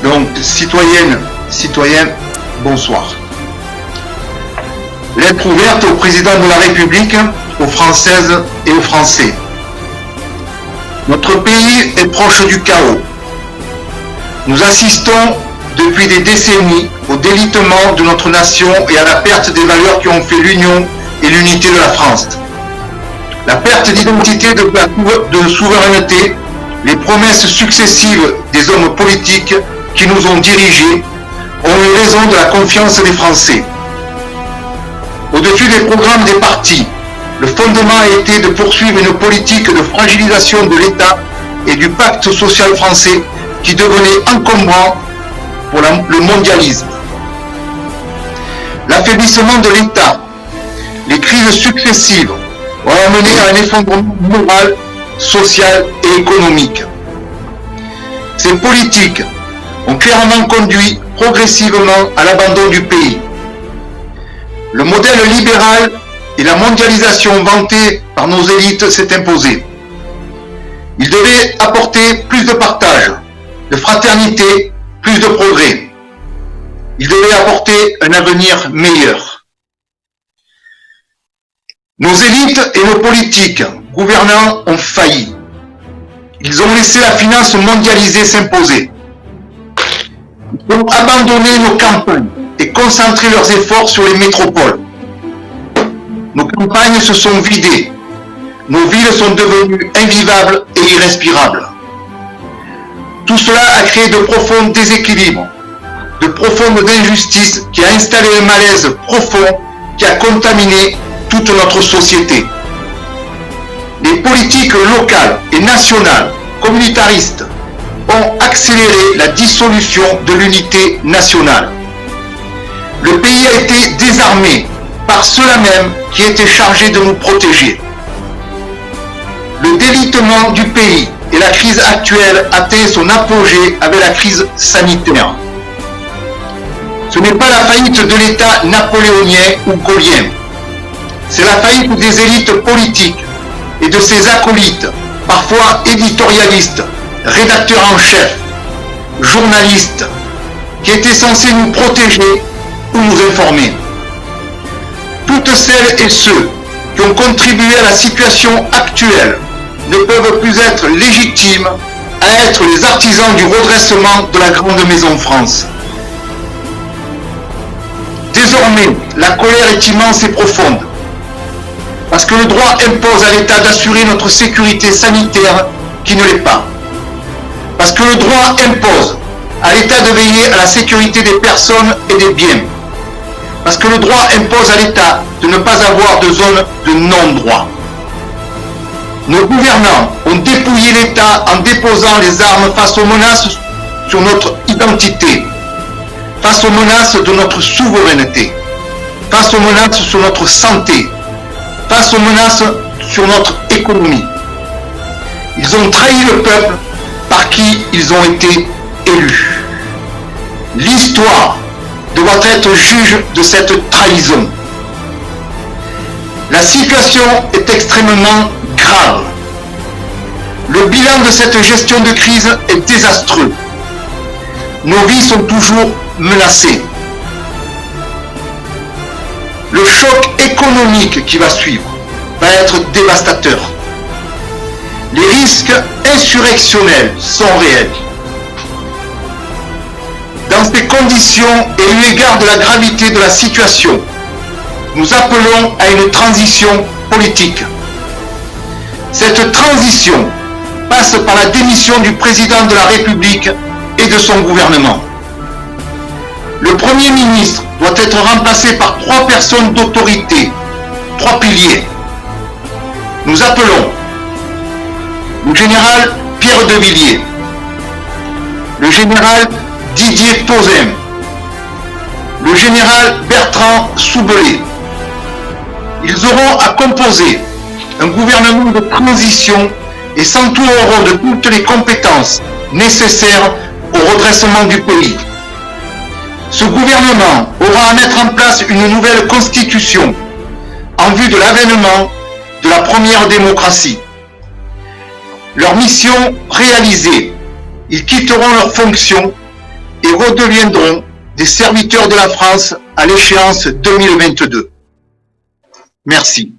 Donc, citoyennes, citoyens, bonsoir. Lettre ouverte au président de la République, aux Françaises et aux Français. Notre pays est proche du chaos. Nous assistons depuis des décennies au délitement de notre nation et à la perte des valeurs qui ont fait l'union et l'unité de la France. La perte d'identité, de souveraineté, les promesses successives des hommes politiques qui nous ont dirigés ont eu raison de la confiance des Français. Au-dessus des programmes des partis, le fondement a été de poursuivre une politique de fragilisation de l'État et du pacte social français qui devenait encombrant pour le mondialisme. L'affaiblissement de l'État, les crises successives ont amené à un effondrement moral, social et économique. Ces politiques ont clairement conduit progressivement à l'abandon du pays. Le modèle libéral et la mondialisation vantée par nos élites s'est imposé. Il devait apporter plus de partage, de fraternité, plus de progrès. Il devait apporter un avenir meilleur. Nos élites et nos politiques gouvernants ont failli. Ils ont laissé la finance mondialisée s'imposer. Ils ont abandonné nos campagnes et concentré leurs efforts sur les métropoles. Nos campagnes se sont vidées. Nos villes sont devenues invivables et irrespirables. Tout cela a créé de profonds déséquilibres, de profondes injustices qui a installé un malaise profond qui a contaminé toute notre société. Les politiques locales et nationales, communautaristes, ont accéléré la dissolution de l'unité nationale. Le pays a été désarmé par ceux-là même qui étaient chargés de nous protéger. Le délitement du pays et la crise actuelle atteint son apogée avec la crise sanitaire. Ce n'est pas la faillite de l'État napoléonien ou gaulien. C'est la faillite des élites politiques et de ses acolytes, parfois éditorialistes, rédacteurs en chef, journalistes, qui étaient censés nous protéger ou nous informer. Toutes celles et ceux qui ont contribué à la situation actuelle ne peuvent plus être légitimes à être les artisans du redressement de la grande maison France. Désormais, la colère est immense et profonde, parce que le droit impose à l'État d'assurer notre sécurité sanitaire qui ne l'est pas. Parce que le droit impose à l'État de veiller à la sécurité des personnes et des biens. Parce que le droit impose à l'État de ne pas avoir de zone de non-droit. Nos gouvernants ont dépouillé l'État en déposant les armes face aux menaces sur notre identité, face aux menaces de notre souveraineté, face aux menaces sur notre santé, face aux menaces sur notre économie. Ils ont trahi le peuple par qui ils ont été élus. L'histoire doit être juge de cette trahison. La situation est extrêmement grave. Le bilan de cette gestion de crise est désastreux. Nos vies sont toujours menacées. Le choc économique qui va suivre va être dévastateur. Les risques insurrectionnels sont réels. Dans ces conditions et eu égard de la gravité de la situation, nous appelons à une transition politique. Cette transition passe par la démission du président de la République et de son gouvernement. Le Premier ministre doit être remplacé par 3 personnes d'autorité, 3 piliers. Nous appelons le général Pierre de Villiers, le général Didier Tauzin, le général Bertrand Soubelet. Ils auront à composer un gouvernement de transition et s'entoureront de toutes les compétences nécessaires au redressement du pays. Ce gouvernement aura à mettre en place une nouvelle constitution en vue de l'avènement de la première démocratie. Leur mission réalisée, ils quitteront leurs fonctions et redeviendront des serviteurs de la France à l'échéance 2022. Merci.